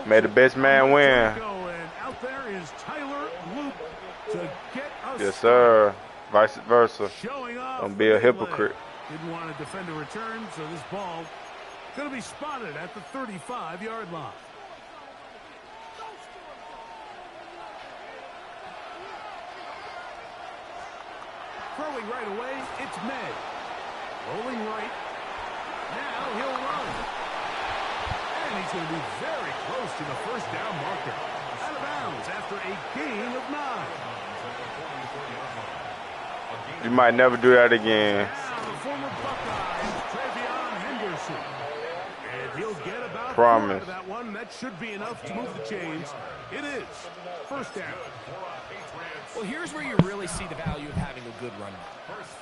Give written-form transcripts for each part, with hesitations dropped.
May the best man win. And out there is Tyler Luke to get us. Yes, sir. Vice versa. Showing off. Don't be a hypocrite. Didn't want to defend a return, so this ball going to be spotted at the 35-yard line. Throwing right away, it's May. Rolling right. Now he'll run. And he's going to be very close to the first down marker. Out of bounds after a gain of 9. You might never do that again. Now the former Buckeye, Henderson. And he'll get about Promise. Of that one. That should be enough to move the chains. It is. First down. Well, here's where you really see the value of having a good run.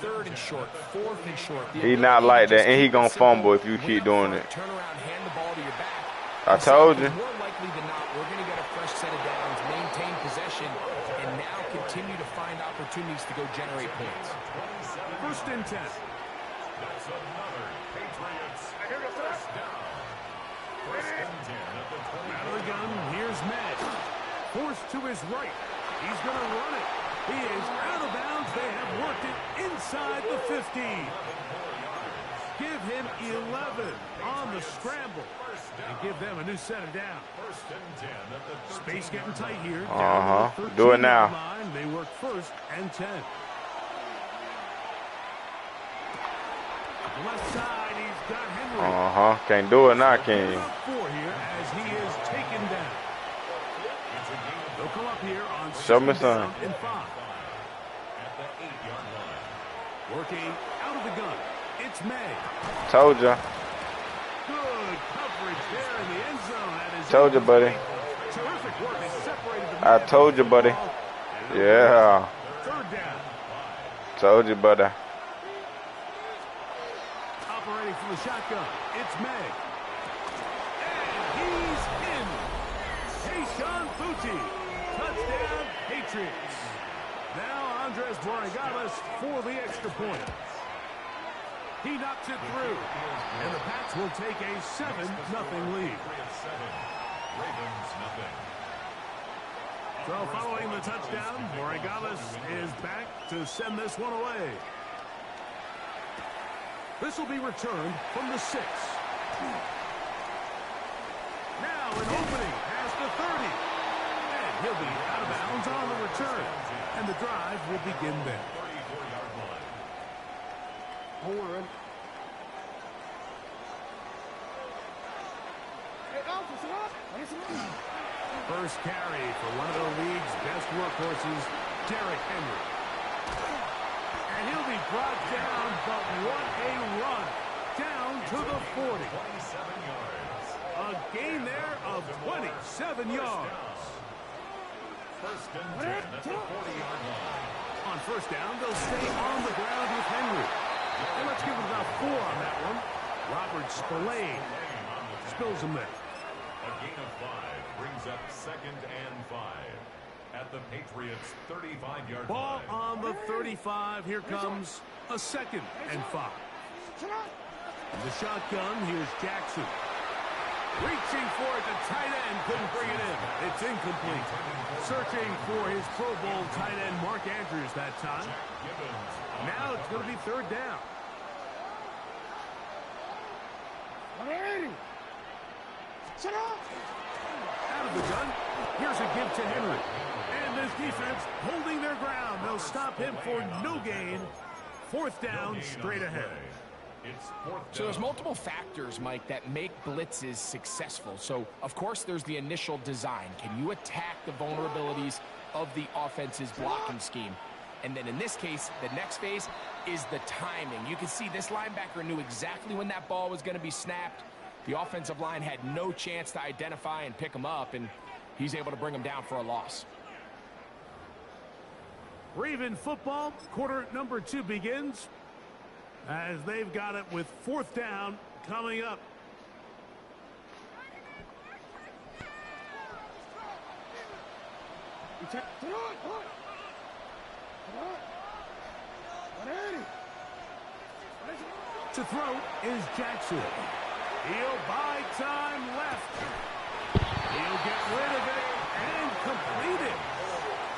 3rd and short, 4th and short. He not like that, and he gonna fumble if you keep doing it. Turn around, hand the ball to your back. I told you. More likely than not, we're going to get a fresh set of downs, maintain possession, and now continue to find opportunities to go generate points. 1st and 10. That's another Patriots first down. 1st and 10 at the 20. Out of the gun, here's Matt. Forced to his right. He's going to run it. He is out of bounds. They have worked it inside the 15. Give him 11 on the scramble. And give them a new set of down. 1st and 10 at the Space getting tight here. Do it now. Line. They work 1st and 10. Left side, he's got Henry. Can't do it now, can you? 4 here as he is taken down. They'll come up here on Show me some. And 5. At the 8-yard line. Working out of the gun. It's May. Told ya. Good coverage there in the end zone. That is Told you, buddy. terrific work. They separated the I man told you, buddy. Yeah. 3rd down. Told you, buddy. Operating from the shotgun. It's May. And he's in. Tayshaun Futi. Touchdown, Patriots. Now Andres Borregales for the extra point. He knocks it through. And the Pats will take a 7-0 lead. Ravens nothing. So following the touchdown, Borregales is back to send this one away. This will be returned from the 6. Now an opening past the 30. And he'll be out of bounds on the return. And the drive will begin there. 34-yard line. First carry for one of the league's best workhorses, Derrick Henry. And he'll be brought down, but what a run. Down to the 40. 27 yards. A gain there of 27 yards. 1st and 10 at the 40-yard line. On first down, they'll stay on the ground with Henry. And let's give it about 4 on that one. Robert Spillane spills him there. A gain of 5 brings up 2nd and 5 at the Patriots' 35-yard Ball line. on the 35. Here comes a 2nd and 5. The shotgun, here's Jackson. Reaching for it, the tight end couldn't bring it in. It's incomplete. Searching for his Pro Bowl tight end, Mark Andrews, that time. Now it's going to be 3rd down. Out of the gun. Here's a give to Henry. And this defense holding their ground. They'll stop him for no gain. 4th down, straight ahead. It's 4th down. So there's multiple factors, Mike, that make blitzes successful. So, of course, there's the initial design. Can you attack the vulnerabilities of the offense's blocking scheme? And then in this case, the next phase is the timing. You can see this linebacker knew exactly when that ball was going to be snapped. The offensive line had no chance to identify and pick him up, and he's able to bring him down for a loss. Raven football, quarter number 2 begins as they've got it with 4th down coming up. To throw is Jackson. He'll buy time left. He'll get rid of it and complete it.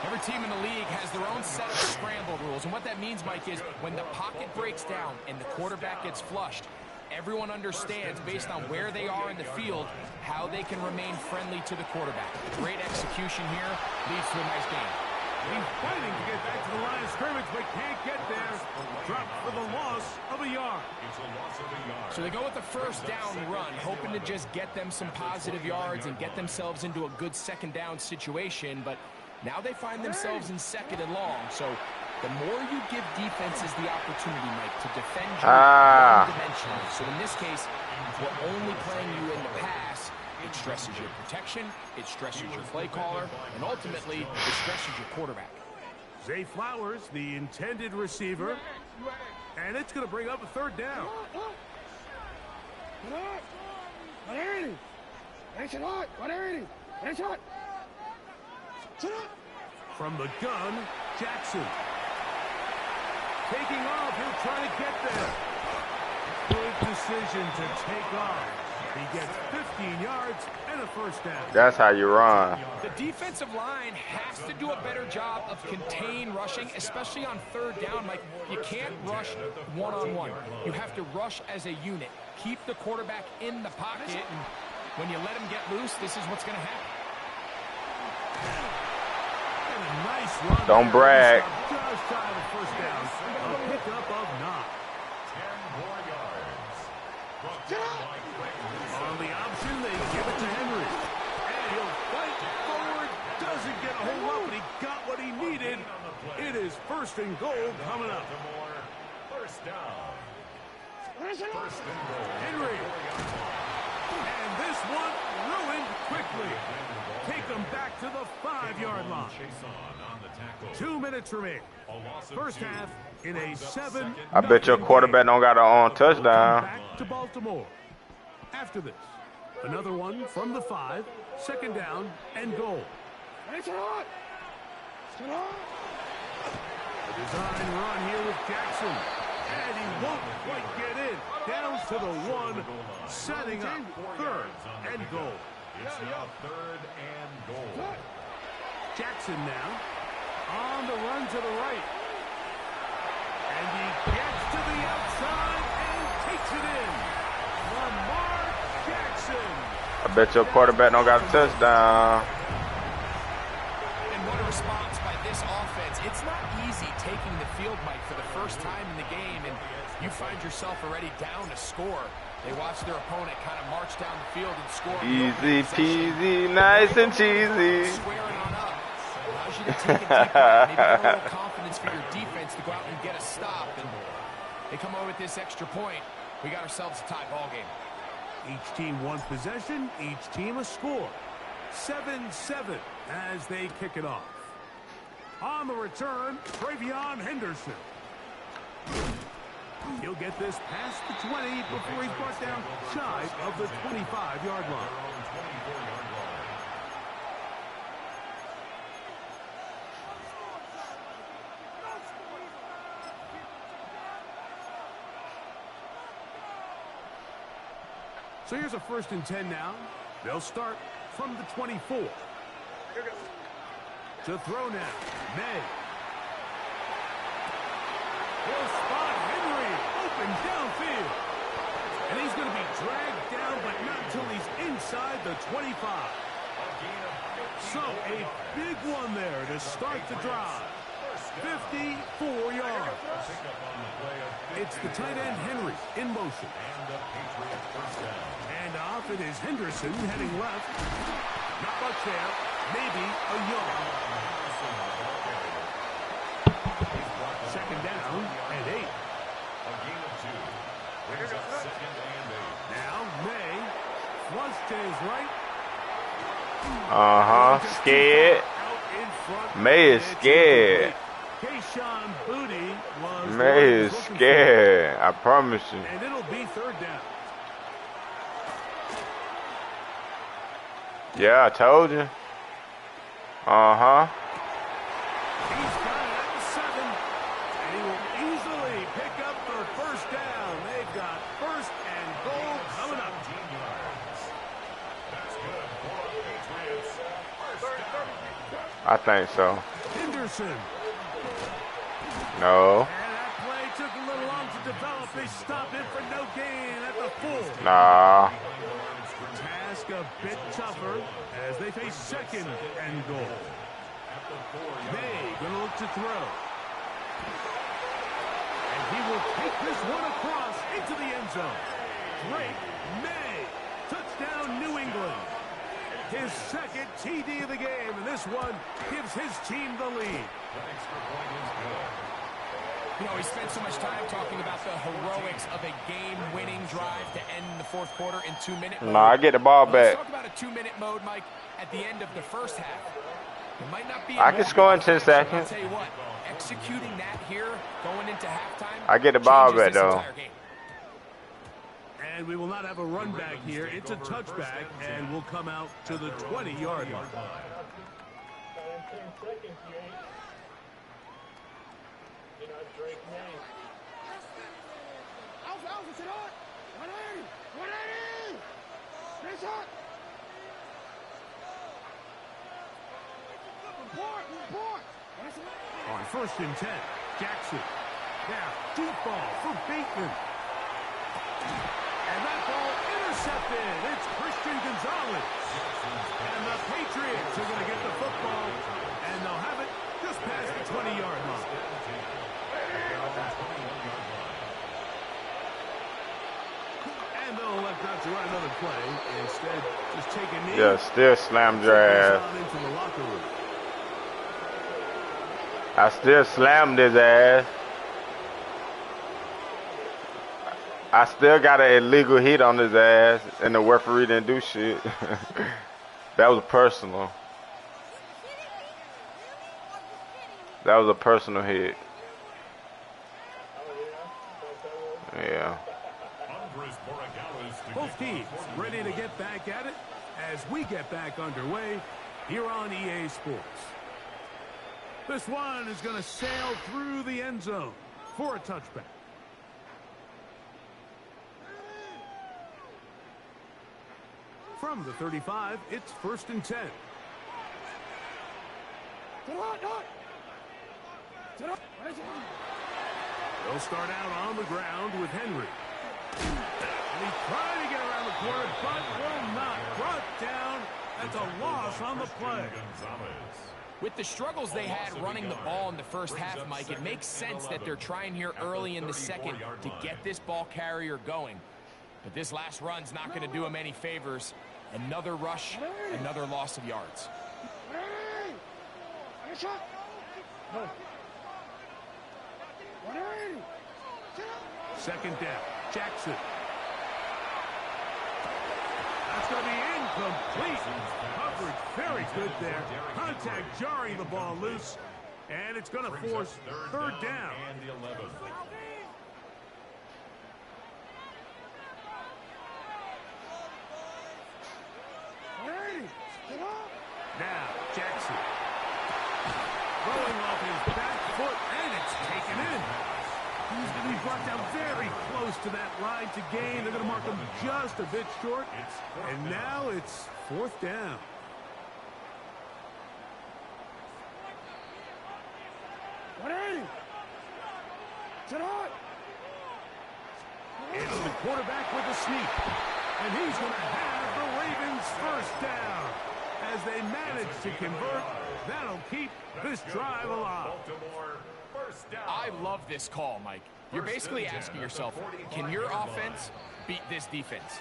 Every team in the league has their own set of scramble rules, and what that means, Mike, is when the pocket breaks down and the quarterback gets flushed, everyone understands, based on where they are in the field, how they can remain friendly to the quarterback. Great execution here leads to a nice game. He's fighting to get back to the line of scrimmage, but can't get there. Dropped for the loss of a yard. It's a loss of a yard. So they go with the first down run, hoping to just get them some positive yards and get themselves into a good second down situation, but now they find themselves in second and long. So the more you give defenses the opportunity, Mike, to defend you one-dimensionally. So in this case, we're only playing you in the pass. It stresses your protection, it stresses your play caller, and ultimately, it stresses your quarterback. Zay Flowers, the intended receiver, and it's going to bring up a third down. From the gun, Jackson. Taking off, he'll try to get there. Good decision to take off. He gets 15 yards and a first down. That's how you run. The defensive line has to do a better job of contain rushing, especially on third down. Like, you can't rush one-on-one. You have to rush as a unit. Keep the quarterback in the pocket, and when you let him get loose, this is what's going to happen. And a nice run. Don't brag. Just shy of the first down. A pickup of 9. 10 more yards. On the option, they give it to Henry. And he'll fight forward. Doesn't get a whole lot, but he got what he needed. It is first and goal coming up. First down. First and goal. Henry. And this one ruined quickly. Take them back to the 5-yard line. 2 minutes remain. First half in a 7. I bet your quarterback don't got a touchdown. Back to Baltimore. After this, another one from the 5, second down and goal. A design run here with Jackson. And he won't quite get in. Down to the 1, setting up third and goal. It's now third and goal. Jackson now on the run to the right. And he gets to the outside and takes it in. Lamar Jackson. I bet your quarterback don't got a touchdown. And what a response by this offense. It's not easy taking the field, Mike, for the first time in the game, and you find yourself already down to score. They watch their opponent kind of march down the field and score. Easy peasy, nice and cheesy. Squaring on up. Allows you to take a deep breath, maybe get a little confidence for your defense to go out and get a stop. And they come over with this extra point. We got ourselves a tie ball game. Each team one possession, each team a score. 7-7 as they kick it off. On the return, Travion Henderson. He'll get this past the 20 before he's brought down shy of the 25-yard line. So here's a 1st and 10 now. They'll start from the 24. To throw now, May. He'll spot Henry open downfield. And he's going to be dragged down, but not until he's inside the 25. So a big one there to start the drive. 54 yards. It's the tight end Henry in motion. And off it is Henderson heading left. Not much there. Maybe a yard. Second down and 8. Now May flush to his right. Scared. May is scared. May is scared. I promise you. And it'll be third down. Yeah, I told you. He's got it at the 7. And he will easily pick up their first down. They've got first and goal coming up. I think so. Henderson. No. And that play took a little long to develop. They stopped it for no gain at the full. Nah. Task a bit tougher as they face second and goal. May gonna look to throw. And he will take this one across into the end zone. Drake May. Touchdown New England. His second TD of the game, and this one gives his team the lead. You know, he spent so much time talking about the heroics of a game-winning drive to end the fourth quarter in 2-minute mode. Nah, I get the ball Let's back. talk about a 2-minute mode, Mike, at the end of the first half. It might not be I can score in 10 I'll seconds. tell you what, executing that here, going into halftime, I get the ball changes back, this though. entire game. And we will not have a run back here. It's a touchback, and we'll come out to the 20-yard line. On 1st and 10, Jackson. Now, deep ball for Bateman. And that ball intercepted. It's Christian Gonzalez. And the Patriots are going to get the football, and they'll have it just past the 20-yard line. And they'll elect not to run another play. Instead, just take a knee. Yeah, still slammed your ass. Into the locker room. I still slammed his ass. I still got an illegal hit on his ass, and the referee didn't do shit. That was personal. That was a personal hit. Yeah. Both teams ready to get back at it as we get back underway here on EA Sports. This one is going to sail through the end zone for a touchback. From the 35, it's 1st and 10. They'll start out on the ground with Henry. And he's trying to get around the corner, but will not. Brought down. That's a loss on the play. With the struggles they had running the ball in the first half, Mike, it makes sense that they're trying here early in the second to get this ball carrier going. But this last run's not going to do him any favors. Another rush, another loss of yards. Second down, Jackson. That's going to be incomplete. Coverage very good there. Contact jarring the ball loose. And it's going to force 3rd down. Now, Jackson. Throwing off his back foot, and it's taken in. He's going to be brought down very close to that line to gain. They're going to mark him just a bit short. And now it's 4th down. It's the quarterback with a sneak. And he's going to have the Ravens 1st down. As they manage to convert, that'll keep this drive alive. I love this call, Mike. You're basically asking yourself, can your offense beat this defense?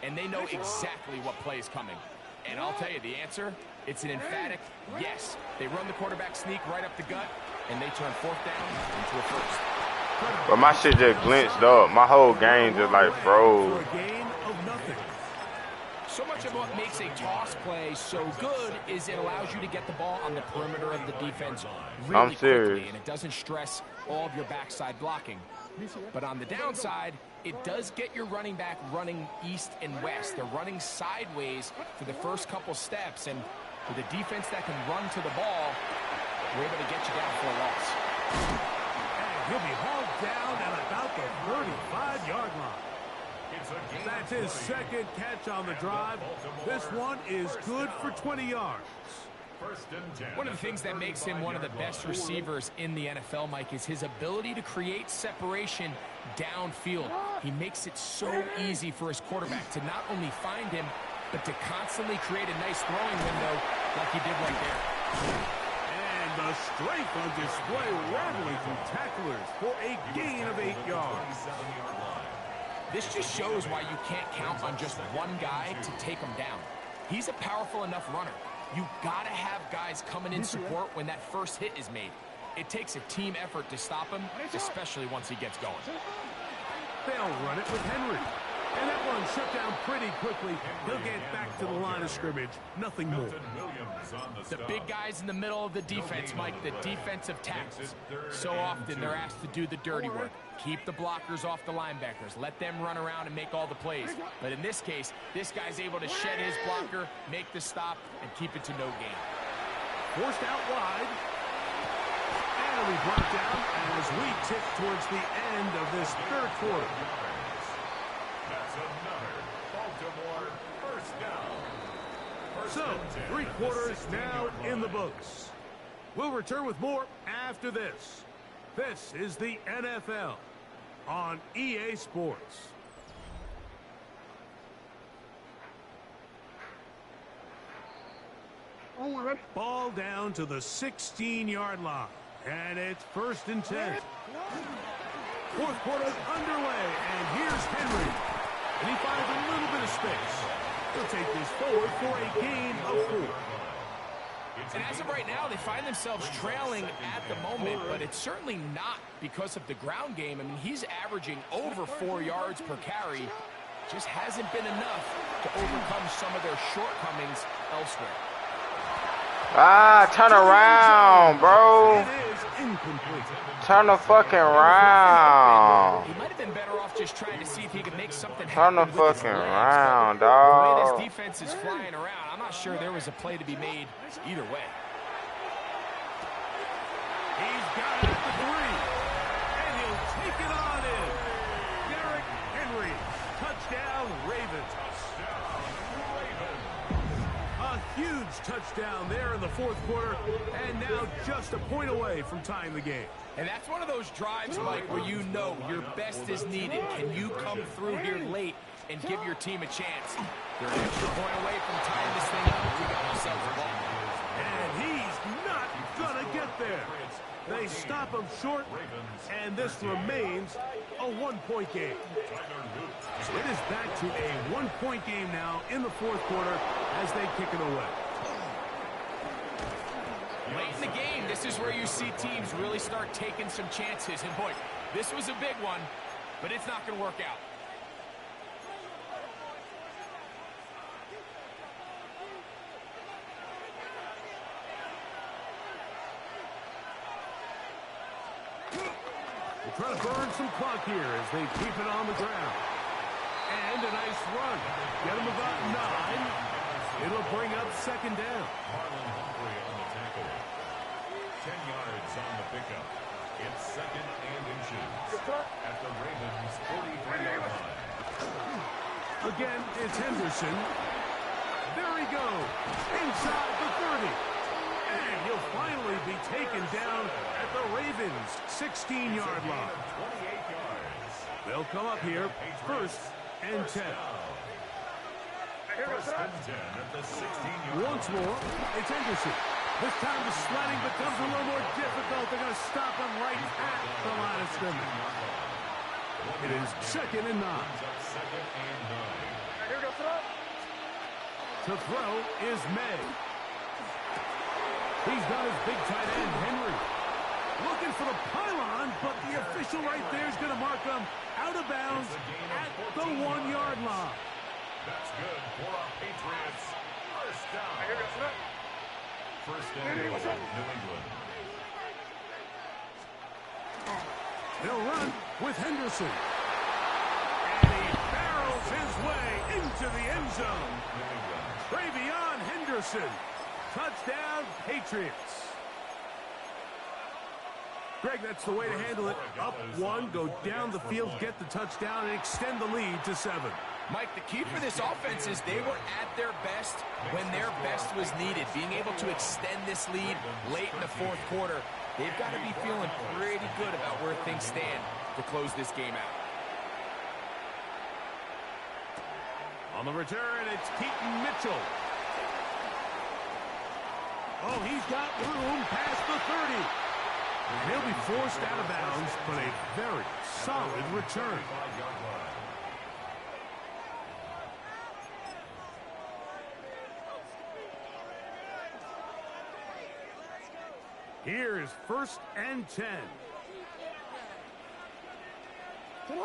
And they know exactly what play is coming. And I'll tell you the answer, it's an emphatic yes. They run the quarterback sneak right up the gut, and they turn 4th down into a 1st. But my shit just glinched up. My whole game just like froze. So much of what makes a toss play so good is it allows you to get the ball on the perimeter of the defense really quickly, and it doesn't stress all of your backside blocking. But on the downside, it does get your running back running east and west. They're running sideways for the first couple steps, and with a defense that can run to the ball, we're able to get you down for a loss. And he'll be hauled down at about the 35-yard line. That's his second catch on the drive. This one is good for 20 yards. First and 10. One of the things that makes him one of the best receivers in the NFL, Mike, is his ability to create separation downfield. He makes it so easy for his quarterback to not only find him, but to constantly create a nice throwing window like he did right there. And the strength on display, rattling through tacklers for a gain of 8 yards. 27-yard line. This just shows why you can't count on just one guy to take him down. He's a powerful enough runner. You gotta have guys coming in support when that first hit is made. It takes a team effort to stop him, especially once he gets going. They'll run it with Henry. And that one shut down pretty quickly. He'll get back to the line of scrimmage. Nothing more. Williams on the The stop. big guys in the middle of the defense, Mike, the defensive tackles. So often they're asked to do the dirty work. Keep the blockers off the linebackers. Let them run around and make all the plays. But in this case, this guy's able to shed his blocker, make the stop, and keep it to no gain. Forced out wide. And we brought down as we tip towards the end of this third quarter. That's another Baltimore first down. First So, and 10 3 at the quarters 16-yard now in the line. books. We'll return with more after this. This is the NFL on EA Sports. Ball down to the 16-yard line. And it's first and 10. Fourth quarter's underway, and here's Henry. And he finds a little bit of space. He'll take this forward for a gain of 4. And as of right now, they find themselves trailing at the moment, but it's certainly not because of the ground game. I mean, he's averaging over 4 yards per carry. Just hasn't been enough to overcome some of their shortcomings elsewhere. Ah, turn around, bro. It is incomplete. Turn the fucking around. He might have been better off just trying to see if he could make something Turn happen the with his fucking legs, around, but the way dog. this defense is flying around, I'm not sure there was a play to be made either way. He's got it at the 3. And he'll take it on in. Derrick Henry. Touchdown, Ravens. A huge touchdown there in the fourth quarter. And now just a point away from tying the game. And that's one of those drives, Mike, where you know your best is needed. Can you come through here late and give your team a chance? They're an extra point away from tying this thing up. We got ourselves a ball. And he's not gonna get there. They stop him short, and this remains a 1-point game. So it is back to a 1-point game now in the fourth quarter as they kick it away. Late in the game, this is where you see teams really start taking some chances. And boy, this was a big one, but it's not going to work out. They try to burn some clock here as they keep it on the ground. And a nice run. Get them about 9. It'll bring up second down. Marlon Humphrey on the tackle. 10 yards on the pickup. It's second and inches at the Ravens' 43-yard line. Again, it's Henderson. There he goes. Inside the 30. And he'll finally be taken down at the Ravens' 16-yard line. 28 yards. They'll come up here first and 10. First and 10 at the 16-yard line. Once more, it's Henderson. This time the sledding becomes a little more difficult. They're going to stop him right at the line of scrimmage. It is second and 9. Second and 9. To throw is May. He's got his big tight end, Henry. Looking for the pylon, but the official right there is going to mark him out of bounds at the 1-yard line. That's good for our Patriots. First down. First and 8, New England. They'll run with Henderson. And he barrels his way into the end zone. Travion Henderson. Touchdown, Patriots. Greg, that's the way to handle it. Up 1, go down the field, get the touchdown, and extend the lead to 7. Mike, the key for this offense is they were at their best when their best was needed. Being able to extend this lead late in the fourth quarter, they've got to be feeling pretty good about where things stand to close this game out. On the return, it's Keaton Mitchell. Oh, he's got room past the 30. And he'll be forced out of bounds, but a very solid return. Here's 1st and 10. They'll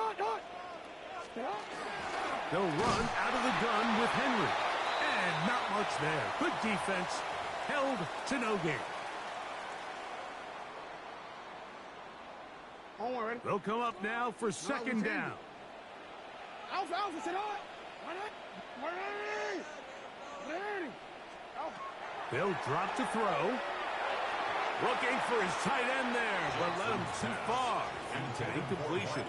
run out of the gun with Henry. And not much there. Good defense. Held to no gain. They'll come up now for 2nd down. They'll drop to throw. Looking for his tight end there, but let him too far. Incompletion.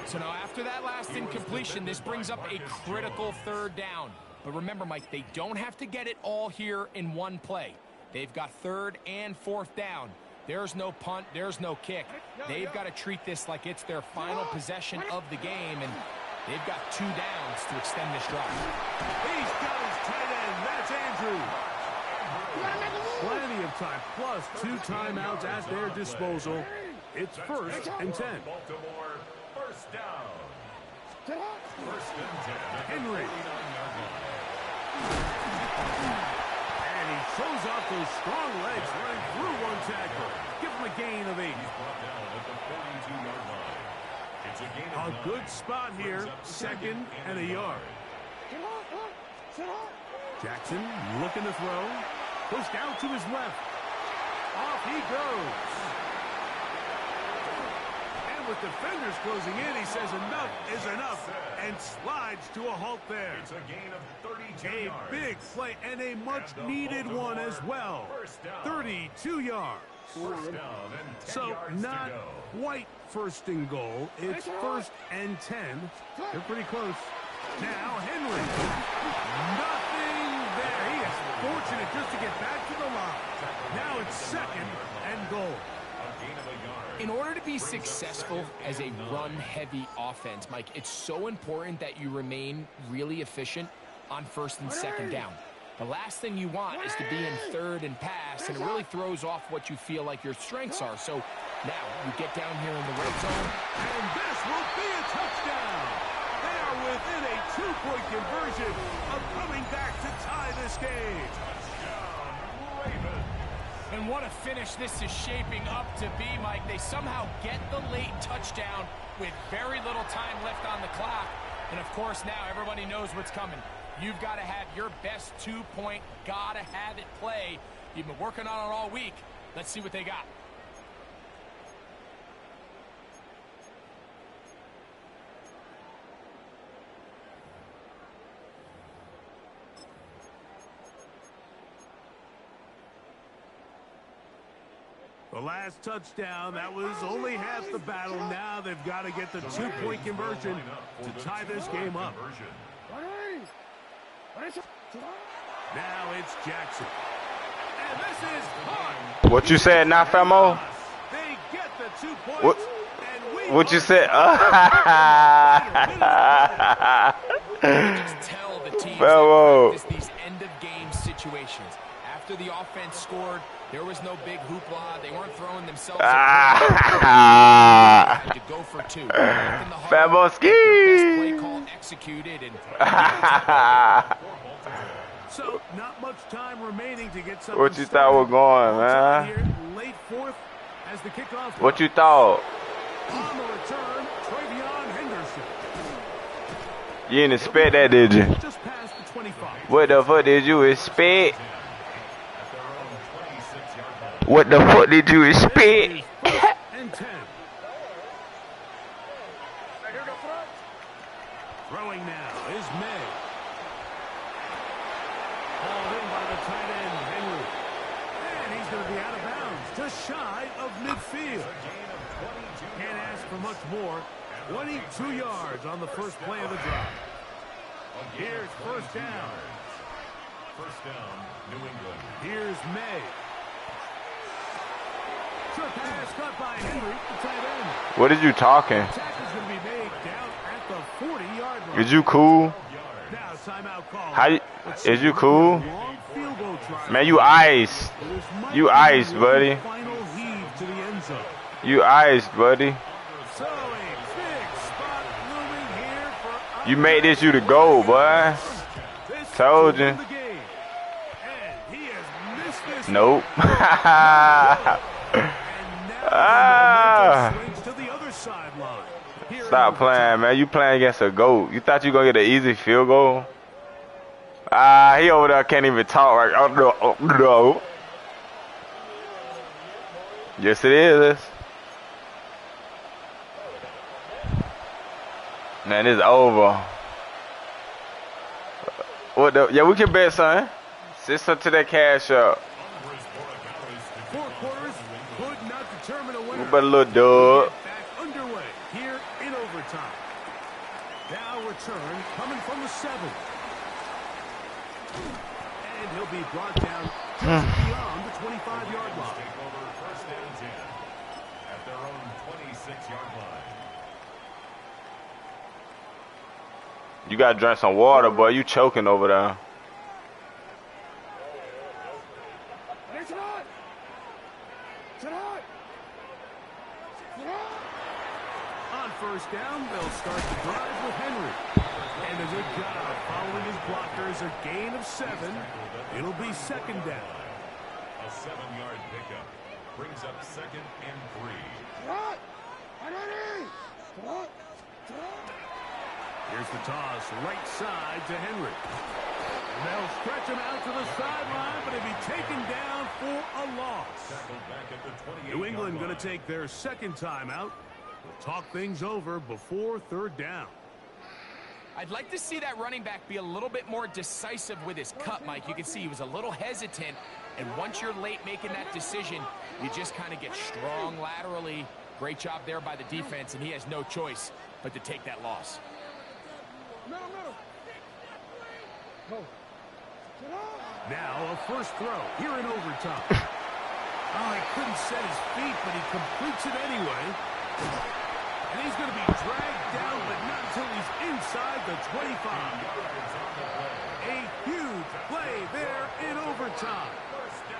So now after that last incompletion, this brings up a critical 3rd down. But remember, Mike, they don't have to get it all here in one play. They've got 3rd and 4th down. There's no punt. There's no kick. They've got to treat this like it's their final possession of the game, and they've got 2 downs to extend this drive. He's got his tight end. That's Andrews. Plenty of time, plus 2 timeouts at their disposal. It's 1st and 10. Baltimore, 1st down. 1st and 10. Henry. And he shows off those strong legs running through one tackle. Give him a gain of 8. Brought down at the 42-yard line. It's a gain of 9. A good spot here, 2nd and a yard. Jackson looking to throw. Pushed out to his left. Off he goes. And with defenders closing in, he says enough is enough and slides to a halt there. It's a gain of 32 yards. A big play and a much-needed one as well. 32 yards. 1st down and 10 So yards not to go. quite 1st and goal. It's 1st and 10. They're pretty close. Now Henry. Nothing there. He is fortunate just to get back to the line. Now it's 2nd and goal. In order to be successful as a run-heavy offense, Mike, it's so important that you remain really efficient on 1st and 2nd down. The last thing you want is to be in 3rd and pass, and it really throws off what you feel like your strengths are. So now you get down here in the red zone. And this will be a touchdown. They are within a 2-point conversion of coming back to tie this game. And what a finish this is shaping up to be, Mike. They somehow get the late touchdown with very little time left on the clock. And, of course, now everybody knows what's coming. You've got to have your best 2-point, gotta have it play. You've been working on it all week. Let's see what they got. The last touchdown, that was only half the battle. Now they've got to get the 2-point conversion to tie this game up. Now it's Jackson. And this is hard. What you said, not Famo? They get the 2 points. What you said? Just tell the teams these end-of-game situations. After the offense scored, there was no big hoopla. They weren't throwing themselves to go for 2. Famo ski. Play call executed and so not much time remaining to get something. What you thought was going, man? Late 4th as the kickoff. What you thought? On the return, Travion Henderson. You didn't expect that, did you? Just past the 25. What the fuck did you expect? What the fuck did you expect? And 10. Throwing now is May. Hauled in by the tight end, Henry. And he's going to be out of bounds, just shy of midfield. Can't ask for much more. 22 yards on the first play of the drive. Here's first down. First down, New England. Here's May. Short pass caught by Henry, the tight end. What is you talking? Tackle's going to be made down at the 40-yard line. Is you cool? Now timeout call. How you, is you cool? Long field goal try. Man, you iced. You iced, buddy. Final heave to the end zone. You iced, buddy. So a big spot looming here for You made this you the goal, boy. this Told you. in the game. And he has missed this. Nope. And now the momentum swings to the other sideline. Here in Stop playing, man. You playing against a GOAT. You thought you gonna get an easy field goal? He over there can't even talk right. Oh, no. Oh, no. Yes, it is. Man, it's over. What the? Yeah, we can bet, son. Send some to that cash up. 4 quarters could not determine a winner. But a little dub. Back underway here in overtime. Now return coming from the 7. And he'll be brought down just beyond the 25-yard line. Take over first and 10 at their own 26-yard line. You gotta drink some water, boy. You choking over there. On first down, they'll start the drive with Henry. And a good job following his blockers, a gain of 7. It'll be second down. A 7-yard pickup brings up second and 3. Here's the toss, right side to Henry. And they'll stretch him out to the sideline, but he'll be taken down for a loss. Tackled back at the 28-yard New England going line. to take their second timeout. We'll talk things over before third down. I'd like to see that running back be a little bit more decisive with his cut, Mike. You can see he was a little hesitant, and once you're late making that decision, you just kind of get strong laterally. Great job there by the defense, and he has no choice but to take that loss. Now a first throw here in overtime. He couldn't set his feet, but he completes it anyway. And he's going to be dragged down, but not until he's inside the 25. A huge play there in overtime.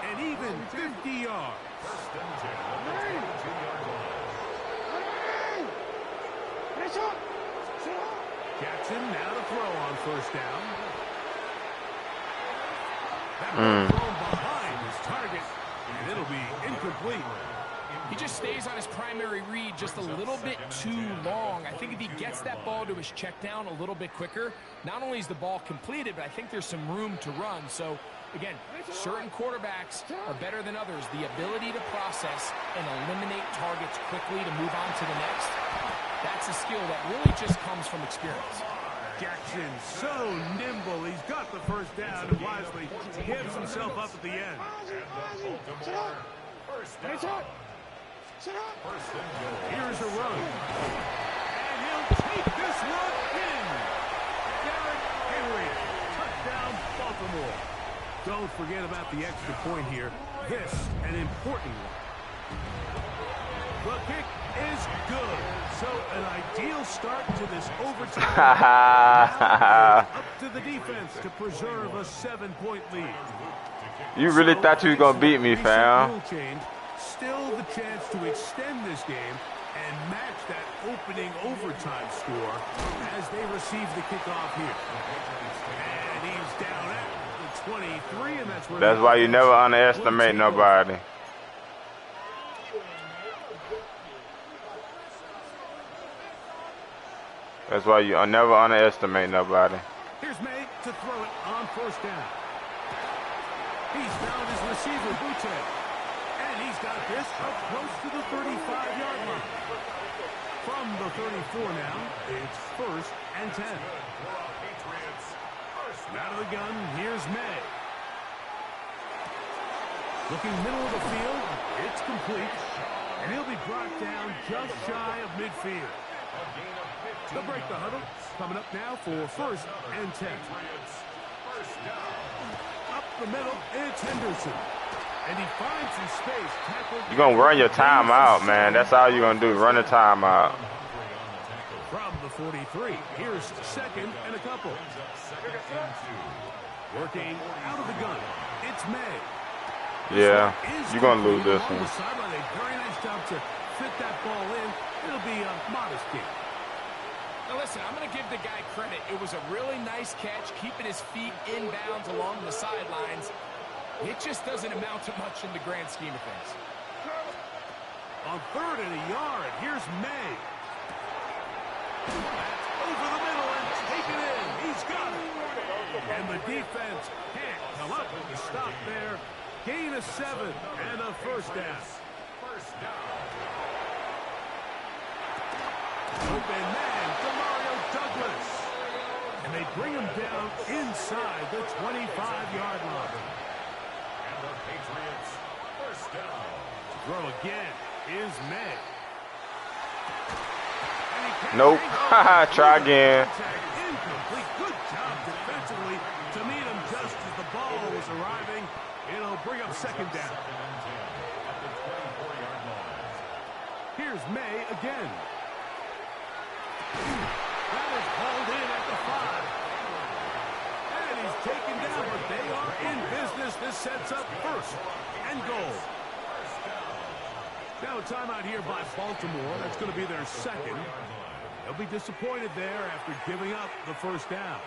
And even 50 yards. First and 10 at the 22-yard line. Jackson now to throw on first down. That ball thrown behind his target, and it'll be incomplete. He just stays on his primary read just a little bit too long. I think if he gets that ball to his check down a little bit quicker, not only is the ball completed, but I think there's some room to run. So, again, certain quarterbacks are better than others. The ability to process and eliminate targets quickly to move on to the next, that's a skill that really just comes from experience. Jackson so nimble. He's got the first down and wisely gives himself up at the end. First down. First and goal. Here's a run. And he'll take this one in. Derrick Henry. Touchdown, Baltimore. Don't forget about the extra point here. This, an important one. The kick is good. So an ideal start to this overtime. Now it's up to the defense to preserve a 7-point lead. You really So, thought you was gonna beat me, recent fam. rule change, still the chance to extend this game and match that opening overtime score as they receive the kickoff here. And he's down at the 23, and that's where That's why you never underestimate nobody. That's why you never underestimate nobody. Here's May to throw it on first down. He's found his receiver, Butte. And he's got this up close to the 35-yard line. From the 34 now, it's first and 10. Out of the gun, here's May. Looking middle of the field, it's complete. And he'll be brought down just shy of midfield. A gain of They'll break the huddle. Coming up now for 1st and 10. Up the middle, it's Henderson. And he finds some space. You're going to run your timeout, man. That's all you're going to do, run a timeout. From the 43, here's 2nd and a couple. Working out of the gun, it's May. Yeah, you're going to lose this one. Very nice job to fit that ball in. It'll be a modest game. Now listen, I'm going to give the guy credit. It was a really nice catch, keeping his feet inbounds along the sidelines. It just doesn't amount to much in the grand scheme of things. On 3rd and a yard, here's May. That's over the middle and taken in. He's got it. And the defense can't come up with the stop there. Gain of 7 and a 1st down. Open man, Demario Douglas. And they bring him down inside the 25-yard line. And the Patriots, 1st down. Throw again is May. Nope. Try again. Incomplete. Good job defensively to meet him just as the ball was arriving. It'll bring up 2nd down. At the 24-yard line. Here's May again. That is hauled in at the 5. And he's taken down, but they are in business. This sets up 1st and goal. Now a timeout here by Baltimore. That's going to be their 2nd. They'll be disappointed there after giving up the 1st down.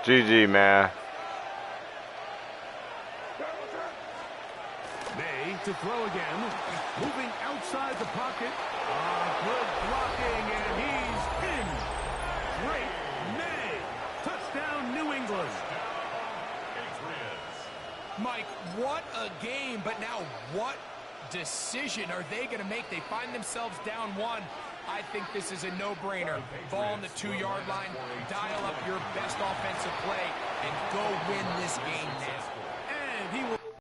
GG, man. May to throw again. Moving outside the pocket. Good blocking, and he's in. Great May. Touchdown, New England. Mike, what a game, but now what decision are they going to make? They find themselves down 1. I think this is a no-brainer. Ball on the 2-yard line, dial up your best offensive play, and go win this game now. And he will